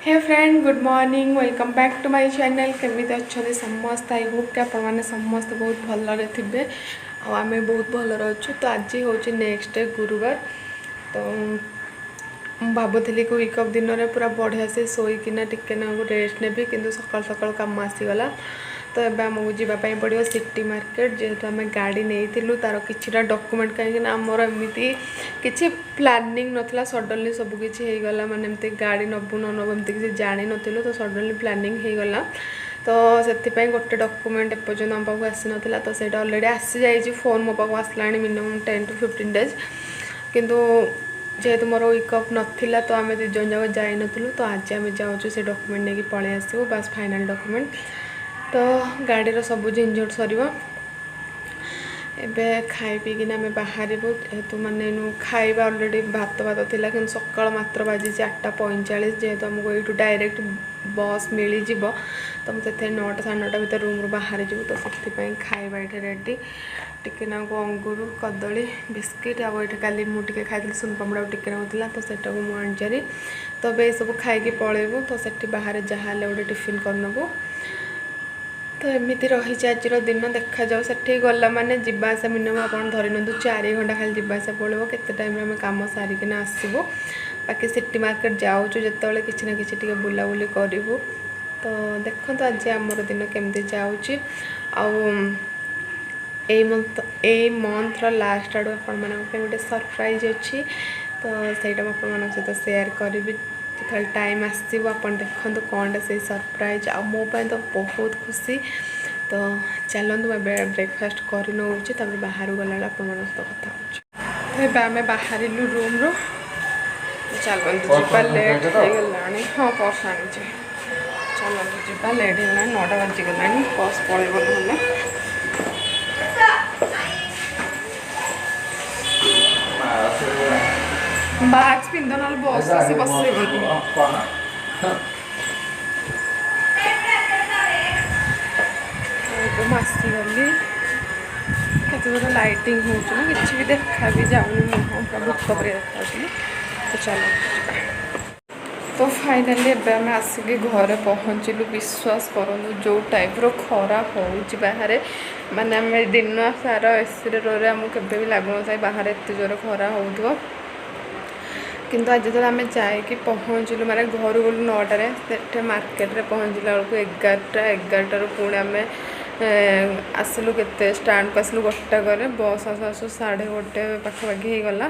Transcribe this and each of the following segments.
Hey friend good morning welcome back to my channel केमी अच्छे समस्त आई होप कि आपने समस्त बहुत भलरे थे आम बहुत भलर अच्छु। तो आज हूँ नेक्स्ट डे गुरुवार। तो भावुली कि वीक ऑफ दिन में पूरा बढ़िया से शोकिना टिके रेस्ट नेबी किंतु सकाल सकाल कम आसीगला। तो ये आमको जावाई पड़ो सिटी मार्केट जेहेतु आम गाड़ी नहीं तार किछिटा डॉक्यूमेंट कहीं आमर एमती किसी प्लानिंग नाला सडनली सबकि होगा माने एमती गाड़ी नबू नबू एमती किसी जानी नु तो सडनली प्लानिंग होगा। तो से गोटे डॉक्यूमेंट एपर्तंत आम पाक आसी नाला तो सही अलरेडी आसी जाइए फोन मो पाक आसला मिनिमम 10 to 15 डेज किंतु जेहेतु मोर वीक ऑफ नाला तो आम दु जन जाक जाइनु। तो आज आम जाऊँ से डॉक्यूमेंट नहीं पलि आसू बस फाइनल डॉक्यूमेंट। तो गाड़ीर सब झंझट सर एबे खाई पीकिना आम बाहर जेहेतु माने खाଇବା अलरेडी भात भात थिला कि सकाळ मात्र बाजी 8:45 जेहेतु आमको यू डायरेक्ट बस मिल जाव तो मुझे 9टा 9:30 भर रूम रू बाहर जीव। तो से खाଇବା ये रेडी टिके ना अंगूर कदली बिस्किट आउ ये काली मुझे खाई सुनपामुड़ा टिके नाला तो सेटा को मुझे आनी। तो ये सब खाई पलैबू तो से बाहर जहाँ गोटे टिफिन करनबू। तो एमती रही आज दिन देखा जाऊ से गला माने जीवासा मिनिमम आप धरी नि 4 घंटा खाली जीवासा पड़ो के टाइम आम कम सारिकिना आसबू। बाकी सिटी मार्केट जाऊँ जिते किसी ना कि बुलाबुली करूँ। तो देखो तो आज आमर दिन केमती जाऊँगी मंथर लास्ट आड़ आपण गोटे सरप्राइज अच्छी तो सहीटा मुझे सहित सेयार करी जो टाइम आसो आप देखो कौनटा से सरप्राइज आ मोपाई तो बहुत खुशी। तो चलतु मैं ब्रेकफास्ट कर नौर बाहर गला आप कथा तो आम बाहर रूम रू चलतु जा लेट हो गला। हाँ पर्स आनी चलतु जा लेट हो गला 9टा बाजिगला पर्स पलैब ना बैग्स पिंध ना बस से बस आसीगली के लाइटिंग हो कि भी देखा भी जाऊनी मुह पूरा भूत पर देखा। तो चलो तो फाइनाली एम आसिक घरे पहुँचलु। विश्वास करूँ जो टाइप खरा हो बाहर माने आम दिन सारा एसी रे आमको केवे भी लगुन था बाहर एत जोर खरा हो किंतु आज जो आम जाकि पहुँचलु माने घर गलु 9टारे से मार्केट रे पहुँचला बेलू 11टा पुणी आम आसलु के स्टाण्ड को आसलु गोटाकर बस आसु आसु 1:30 पाखापाखि होगला।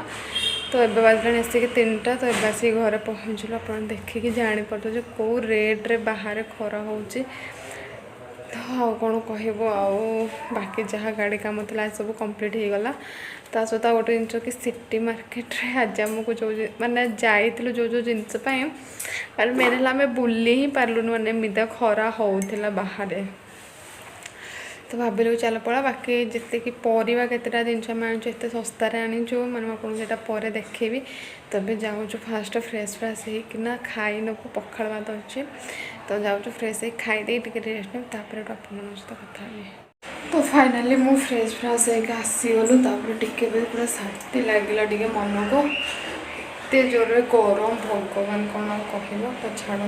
तो ये बाजला आसिक 3टा तो ये आसिक घरे पहुँचलु आप देखिकी जापे जो कौ रेट्रे बाहर खरा हो। तो आउ कौन कहबो आउ बाकी जहाँ गाड़ी काम था सब कंप्लीट होगला। ता सहित गोटे जिन कि सिटी मार्केट रे आज आमको जो माने जाइलु जो जिनपाई मेरे आम बुली ही पार्लुन माने मिदा खरा होता बाहर। तो भाविलु चल पड़ा बाकी जिते कि परिवा केतेटा जिनस आम आनी एत सस्तार आनीचु मैंने आपको पर देखेबी। तबे जाऊँ फास्ट फ्रेश फ्रेश होना खाई नबू पखाड़ भात अच्छे तो जाऊँ फ्रेश हो खाईदे रेस्ट ने आप सहित कथा। तो फाइनाली मु फ्रेश फ्रेश आसीगलु टिके पूरा शांति लगे टे मन को एत जोर गरम भगवान कौन कह। तो छाड़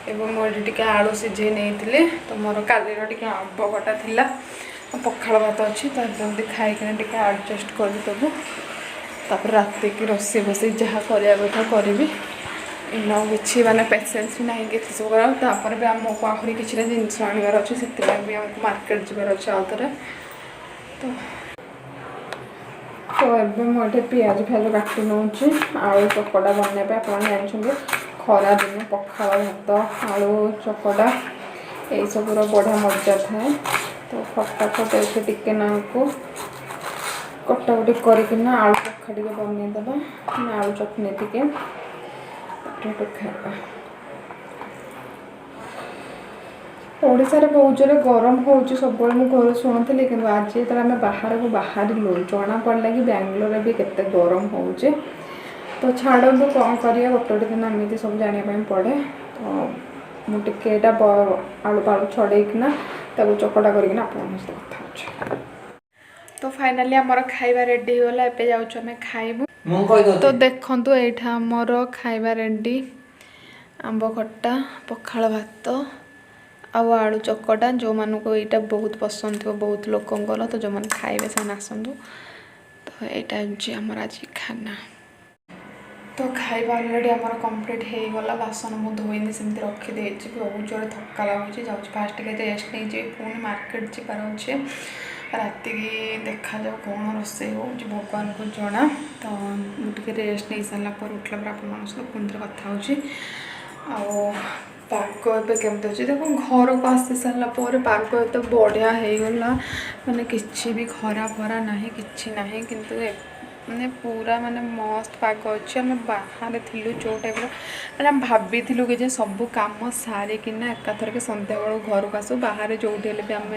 एवं मुझे टे आलू सीझे नहीं तो मोर कालीर टे आंब कटा था पखाड़ भात अच्छी तो जल्दी खाईकिना टे आडजस्ट करदेबू। तापर राति की रोसे बसे जहाँ करा कथा करी इन कि माने पेसेंस भी ना कि सब कर भी आमको आहरी किसी जिनस आनबार अच्छे से आमको मार्केट जबार अच्छे आउ थे। तो ये मुझे पियाज फियाज काटि नौ आलू चकटा बनवाई आप जानते खरा दिन पखाड़ भात आलू चकटा यही सब बढ़िया मजा थाए। तो फटाफट ये टिके ना को कटाकटी करना आलू चखा टे बनईदे आलू चटनी टिके खाଇବା। ओडिशा रे बहुत जोर गरम हो सब घर शुणुली कि आज जो आम बाहर को बाहरलु जना पड़ा कि बेंगलोर भी केते गरम हो। तो छाड़ू कौन करिए गोटे दिन एमती सब जानापी पड़े। तो मुझे आलू पालू छड़ेकिना चकटा करना कथा। तो फाइनाली आमर खाଇବା रेडी होगा एबे जाउछु हमें खाइबू। तो देखंतु एठा हमर खाଇବା रेडी आंब खट्टा पखाल भात आउ आलू चकटा जो मानू यहाँ बहुत पसंद थो बहुत लोकंर तो जो मैंने खाइबे से आसतु तो यहाँ हूँ आज खाना तो खाଇବା अलरेडी आमर कंप्लीट हो गला बासन मु धोईनी सेमती रखीदे बहुत जोर थका लगुच जाऊँ फास्ट टे रेस्ट नहीं जाए पुणी मार्केट जबार अच्छे राति देखा जाओ कौन रोषे हो भगवान को जना तो मुझे रेस्ट नहीं सारा उठला पर आप पुणी थे कथा पाग एमती अच्छे देखो घर को आसी सारापर पाग तो बढ़िया होगला माने किसी भी खरा फरा ना कि ना किंतु मैंने पूरा माने मस्त पाग अच्छे आम बाहर थी जो टाइप मैंने भाभी कि सब कम सारिकिना एकाथर के सन्ध्या बेलू घर को आसू बाहर जो भी आम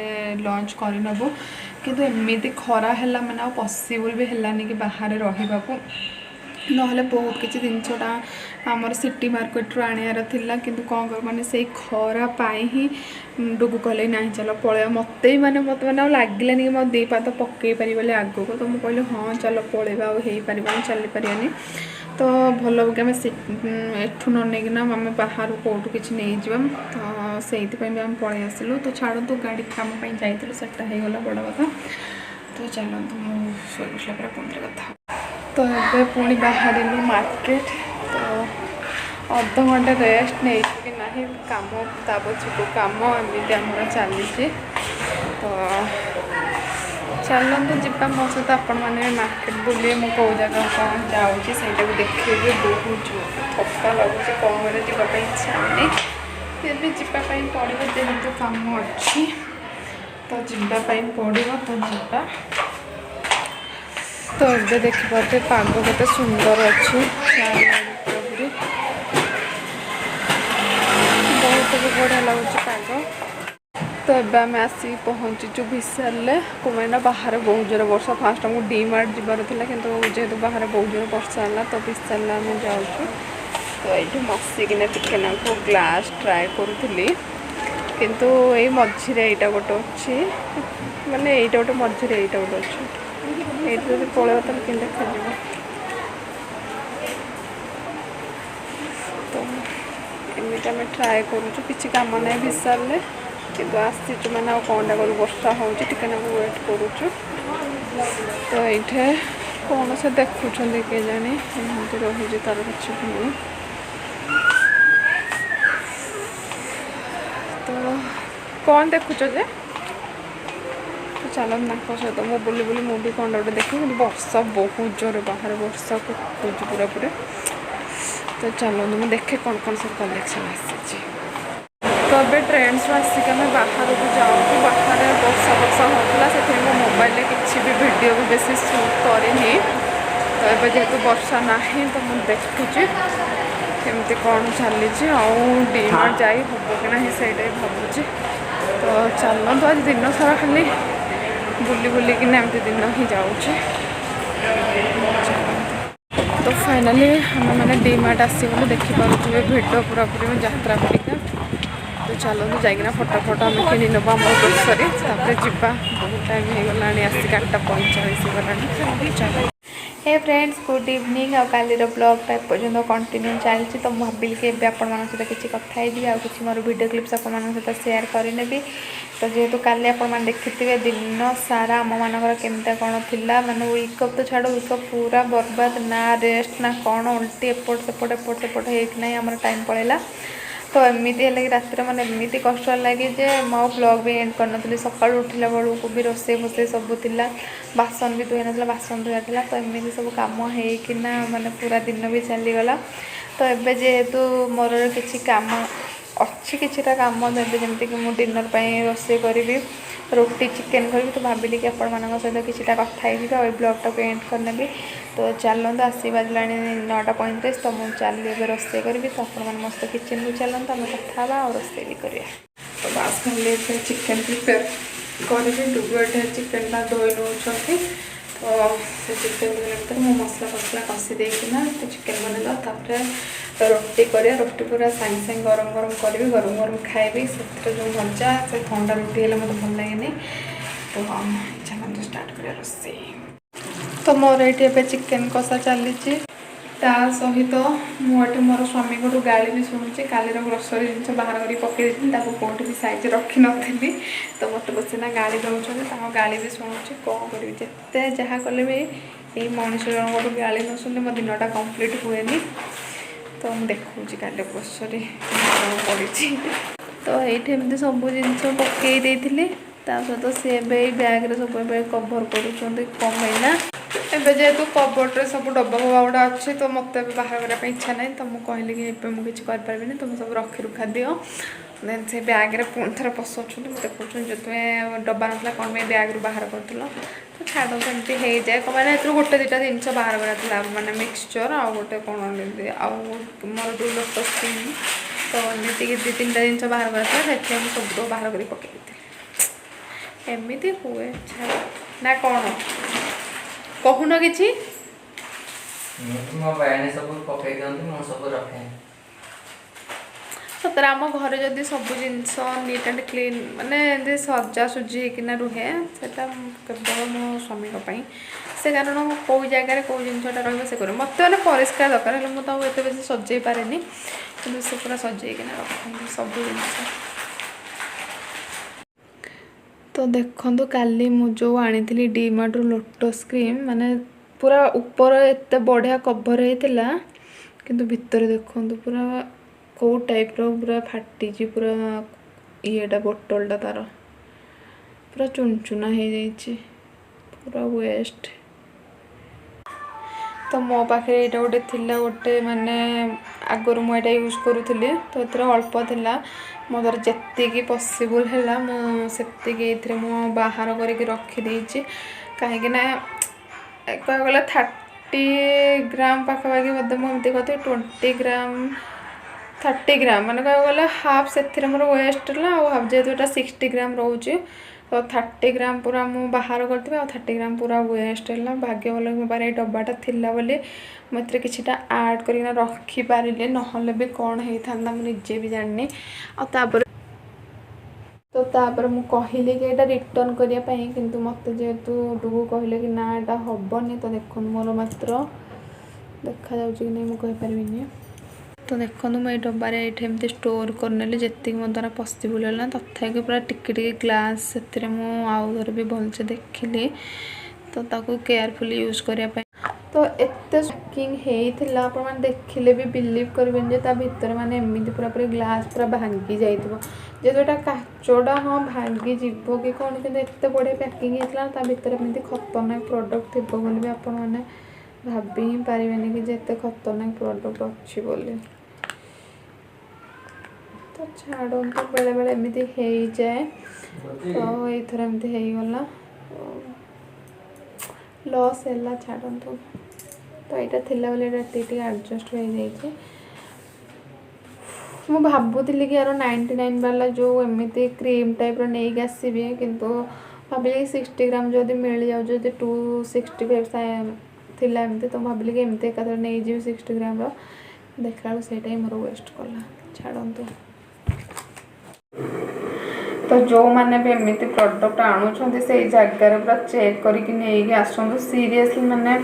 लंच करनबू किंतु एमती खरा है मैंने पॉसिबल भी है कि बाहर रहा नहले बहुत किसी जिनसटा आमर सिटी मार्केट रू आनियार थिला किंतु कौन कर माने से खरा पाई ही डुगु कहले ना चलो पलैया मत मैंने लगे कि मैं दे पात पकई पारि आग को तो मुझे कहली हाँ चलो पलैया हो पार चली पारानी तो भल कि आम एठू नहींकिना आम बाहर कौटू कि नहीं जावा तो से आम पलि आसलु तो छाड़ तो गाड़ी काम जाइलु सेटा हो गला बड़ कथा तो चलतु मुझे पुणी कथा तो ये पुणी बाहर मार्केट तो अध घंटे रेस्ट नहीं कि ना कम ताबछुक कम एमती आम चली तो चलते जीवा मो सहित आपण मैंने मार्केट बुले मु कौ जगह कौन जाऊँगी से देखिए बहुत थका लगुच कौन जावाई इच्छा होनी फिर भी जीवाई पड़ो जेहेतु कम अच्छी तो जीवाई पड़ो तो जीवा तो ये देखिए पाग केते सुंदर अच्छी बहुत भी बढ़िया लगुच पाग तो ये आम आसिक पहुँचीचु विशाल कमायना बाहर बहुत जोर वर्षा फास्ट आमको डी मार्ट जबार था कि जेहेतु बाहर बहुत जोर वर्षा है तो विशाल आम जाऊँ तो ये मसिकिना टिके को ग्लास ट्राए करूली किंतु ये मझे यहाँ गोटे अच्छी माने यहाँ गोटे मझे यहाँ गोटे अच्छी ये पलैया तो कि देखा तो एमती आम ट्राए करूँ कि कम ना विशाल कि आसीचु मैंने कौन करूँ वर्षा हो वेट करुचु तो ये कौन से देखुं के जानी एमती रही तार कि नहीं तो कौन देखुच जे तो चलो ना सहित मो बुली बुली मुझे कौन गोटे देख वर्षा बहुत जोर बाहर वर्षा को पूरा पूरा तो चलो मुझे देखे कौन कौन सब कलेक्शन आसी तो अबे ट्रेंड्स आसिक आम बाहर को जाऊँ बाहर वर्षा वर्षा होता से मो मोबाइल किसी भी वीडियो भी बेसी शूट करनी तो ये जेहेतु वर्षा ना तो मुझे देखुची केमती कौन चली डी मार्ट जा हम कि ना से भावुँ तो चलो तो आज दिन सारा खाली बुली बुलिकिना एमती दिन ही जाऊँ तो फाइनाली हम मैंने डी मार्ट आसगलु देखिपे भिड़ पूरा पूरी यात्रा करिका तो चलो तो जाइना फटाफट आम कि नवा आम ग्रोसरी जावा बहुत टाइम हो गला आसिक 8:45 गलानी चलो हे फ्रेंड्स गुड इवनिंग आ काली ब्लॉगटा एपर्यंत कंटिन्यू चलती तो भाविल कि सहित किसी कथा कि मोर वीडियो क्लिप्स सहित सेयार करनेबी तो जेहेतु काली आपने देखिथे दिन सारा आम मानकर केमता कौन थी माने वीकअप तो छाड़ वीकअप पूरा बर्बाद ना रेस्ट ना कौन उल्टी एपट सेपट होना आम टाइम पड़ेगा तो एमती है कि रातिर मैंने एमती कष्ट लगे जे मो ब्लॉग भी एंड कर सका उठला बेलू को भी रोसे फोसे सब थिला बासन भी धोई ना बासन धोया था तो एमती सब कम होना माने पूरा दिन भी चलीगला तो एबे जेहेतु मोर किसी काम अच्छी किछिटा काम जमीक मुझे डिनर रोसे करी रोटी चिकेन करी तो भाविली कि आपण मान सहित किछिटा कथा है ब्लॉगटा को एंड करनेबी तो चलते आसी बाजला 9:35 तो मुझे चली रोसे करी तो आप मस्त किचन को चलते आम कथा और रोसे भी करिया तो बास खाली चिकेन प्रिपेयर करी डुबे चिकेनटा धोई नौ तो से चिकेन धोने मो मसला फसला कषि देना तो चिकेन बनेदा रोटी करिया रोटी पूरा साइंग साइंग गरम गरम करी गरम गरम खाइबी से जो भजा से ठंडा रोटी है मतलब भल लगे तो चलते स्टार्ट करिया रोसे तो मोर ये चिकेन कषा चली ता सहित मुझे मोर स्वामी को गाड़ी भी शुणुची कालीर ग्रोसरी जिन बाहर कर पकई कौटी भी साइज रखी नी तो मत बसना गाड़ी दौरान गाड़ी भी शुणुची कौन करी जिते जहाँ कले भी ये मनीष जन गाड़ी न शुणिले मो दिनटा कंप्लीट हुए तो मुझे देखा काली ग्रोसरी पड़ी तो ये सब जिन पकई सहित सी बैग्रे सब कभर करूँ एबे जेहेतु कबर्ड्रे सब डब्बा फब्बा गुड़ा अच्छे तो मत बाहर करने इच्छा ना तो मुझे कहली कि मुझे किसी करें तुम सब रखी रुखा दियो देन से बैग्रे पुणी थे पशाऊँ मत कहते जो तुम्हें डब्बा ना कौन बैग्रु बाहर कर तो छाड़ सेमती हो जाए मैंने गोटे दुटा जिन बाहर करा मानने मिक्सचर आ गोटे कौन मोर जो लोटस क्रीम तो एमती दु तीन जिन बाहर करा सब बाहर कर पकई एमती हुए ना कौन कहून कि सतरा आम घर जदि सब जिनस नीट एंड क्लीन माने सजा सुजी होना रुहे से केवल मो स्वामी से कारण कौ जगार कौ जिनटा रही करे मत मैंने परिष्कार दरकार मुझे एत बेस सजे पारे कि से पूरा सजेकिना रखते सब जिन तो देखो काली मुझे आनी डीमार्ट लोटस क्रीम माने पूरा ऊपर एत बढ़िया कभर होता किंतु भितर देखो पूरा कौ टाइप पूरा फाटी पूरा येटा बोतलटा तार पूरा चुनचुना हो जाइए पूरा वेस्ट तो मो पाखे यहाँ गोटे थिला गोटे माने आगर मुझे यूज करूली तो ये अल्प थिला मो द्वारा जेतिकी पॉसिबल है मुझे मु बाहर करके रखीदे कहीं कह गला 30 ग्राम पाखापाखि बोधे मुझे कहते 20 ग्राम 30 ग्राम माने कह गला हाफ से मोर वेस्ट है हाफ जेहतु यहाँ 60 ग्राम रोचे तो 30 ग्राम पूरा मु बाहर करती 30 ग्राम पूरा वेस्ट है भाग्य भल मो पारे डब्बाटा थिला बोली मुझे किछिटा ऐड करके रखिपारे नहले भी कौन होता मुझे भी जानी तो तापर मु कहली कि यहाँ रिटर्न करने किंतु मत जेहेतु डुगु कहले कि ना यहाँ हेनी तो देखो मोर मात्र देखा जाऊँ कि नहीं मुझे तो देखो मुझे डब्बार ये स्टोर करने जी मो द्वारा पॉसिबल है तथा पूरा टिके ग्लास से आउे भी भलसे देखिली तो ताकू केयरफुली यूज करने तो एत पैकिंग होता आप देखिले भी बिलीव करेंगे भितर माने एमती पूरा पूरा ग्लास पूरा भांगी जाइए जेटा काचटा हाँ भांगी जीव कि कौन कि एत बढ़िया पैकिंग होता भितर एमती खतरनाक प्रोडक्ट थी बोली भी आपण मैंने भाभी ही पारे कि जिते खतरनाक प्रोडक्ट अच्छी बोली तो छाड़ तो बेले बेले एमती हो जाए तो ये एमती होगला लॉस है छाड़ू तो यहाँ थी एडजस्ट हो जाए मु भावुली कि यार 99 वाला जो एमती क्रीम टाइप नहीं आसबि किंतु भाविली 60 ग्राम जदि मिल जाऊ 265 थिला एमती तो भाविली कि एमती एक नहीं जी 60 ग्राम देखला से मोर वेस्ट कला छाड़ू तो जो मैंने भी एमती प्रोडक्ट आणुंट से जगार पूरा चेक करके आसतु सीरियसली मैंने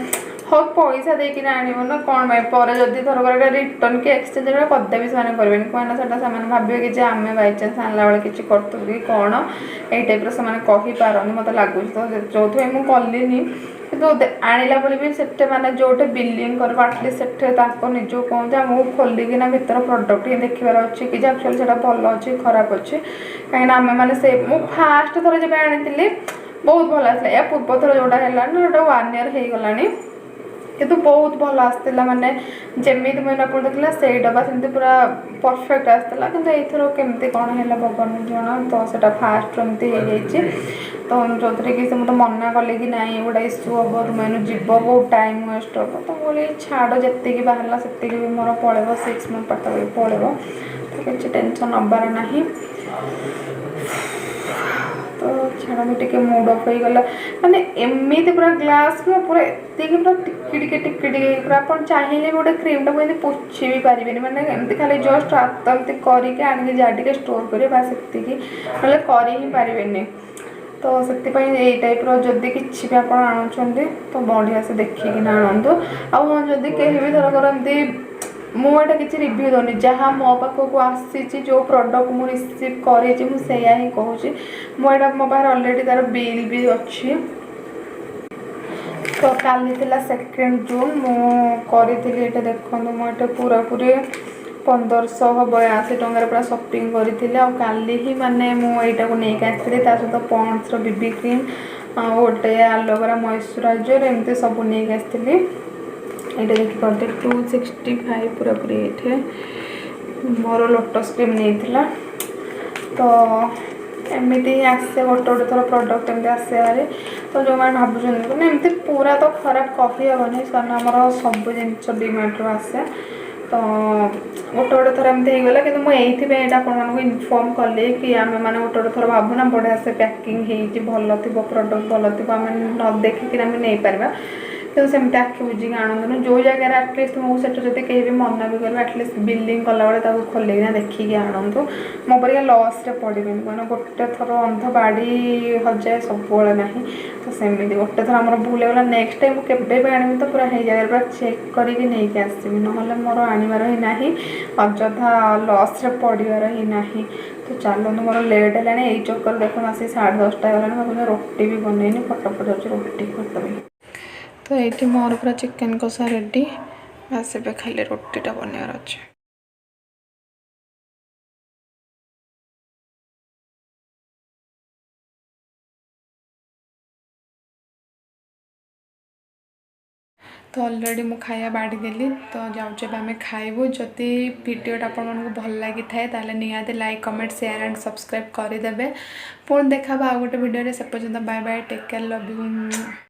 हाँ पैसा देकिन आनब ना कौन पर जदि थरक रिटर्न कि एक्सचेंज कदे भी से करेंगे कहीं से भावे कि आम बैचान्स आनला बेले किसी करूँ कि कौन ये टाइप से कहीपारनी मत लगुच तो जो मुझे कलिनी कि आणला भी से मैंने जोटे बिलिंग कर आटलिस्ट से निज कहते आमको खोलिकिना भितर प्रोडक्ट ही देखार अच्छे कि एक्चुअली से भल अच्छे खराब अच्छे कहीं आम मैंने से फास्ट थर जब आनी बहुत भल आसा या पूर्व थर जोटा है ना 1 ईयर हो गलानी किंतु बहुत भल आसला माने जमी मैंने आप देखला से डब्बा सेमती पूरा परफेक्ट आसला कि एथर केमती कौन है भगवान जन तो से फास्ट एमती हो जाए तो जो कि मत मना कले कि ना गोटे इश्यू हम तुम जीव बहुत टाइम वेस्ट हम तो बोली छाड़ जी बाहर से भी मोर पलैब 6 मंथ पाखापाखि पलैब तो किसी टेंशन नबार ना तो छाड़ा भी टे मूड अफ हो गला माने एमती पूरा ग्लास में पूरा एत पूरा टिके पूरा आप चाहिए गोटे क्रीमटा को पोछि भी पारे मैंने एमती खाली जस्ट हाथ एमती करके आनिक जहाँ टे स्टोर करेंगे बास एति ना कर ही पारे तो से टाइप जदि किसी भी आप आणुंट तो बढ़िया से देखिकी आणतु आदि कहीं भी धरकर एमती मुझे किसी रिव्यू दौनी जहाँ मो पाखक आसी जो प्रोडक्ट मुझे रिसीव करी ही कहूँ मुझे मो पाखे अलरेडी तार बिल भी अच्छी। तो काली थिला 2 जून मुझे देखो मुझे पूरा पूरी 1582 टकर पूरा सपिंग करी काली ही माने मुझा को नहीं आसती सहित पॉन्ड्स बीबी क्रीम गोटे एलोवेरा मॉइस्चराइजर एमती सब नहीं आसती ये देखिए 265 पूरा पूरी ये मोर लोटस क्रीम नहीं तो एमती ही आसे गोटे गोटे थर प्रडक्ट एमती आसे भारी तो जो मैंने भावुँ एमती पूरा तो खराब कही हेनी कारण आमर सब जिन डीमार्ट आसे तो गोटे गोटे थर एमती होगला कि मुझे आपको इनफर्म कली कि आम मैंने गोटे गोटे थर भावना बढ़िया से पैकिंग भल थी प्रडक्ट भल थी आम न देखिकी नहीं पार तो सेमती आखि बुझी आणुन जो जगह आटलिस्ट मुझे जब कहीं भी मना भी करेंगे आटलिस्ट बिलिंग कला बेले खोलिकिना देखिकी आणतु मो पर लस्रे पड़े कहना गोटे थर अंध बाड़ी हजाए सब ना तो सेमती गोटे थर आम भूल होगा नेक्स्ट टाइम के आनी तो पूरा है जगह पूरा चेक करके नहीं आसबि ना मोर आनबार ही ना अଯଥା लस्रे पड़ार ही ना। तो चलो मोर लेट है यही चक्कर देखो आसी 10:30 गलानी रोटी भी बनईनी फटाफट जाऊँ रोटी करदेवी। तो ये मोर पूरा चिकेन कषा रेडी बस ए खाली रोटीटा बनवार अच्छे। तो अलरेडी मु खाया बाड़ी देली तो जाऊँ आम खाइबू जदि वीडियोटा आपको भल लगी था निहाती like comment share and subscribe करदे पुणी देखा आ गोटे वीडियो से पर्यटन bye bye take care love you.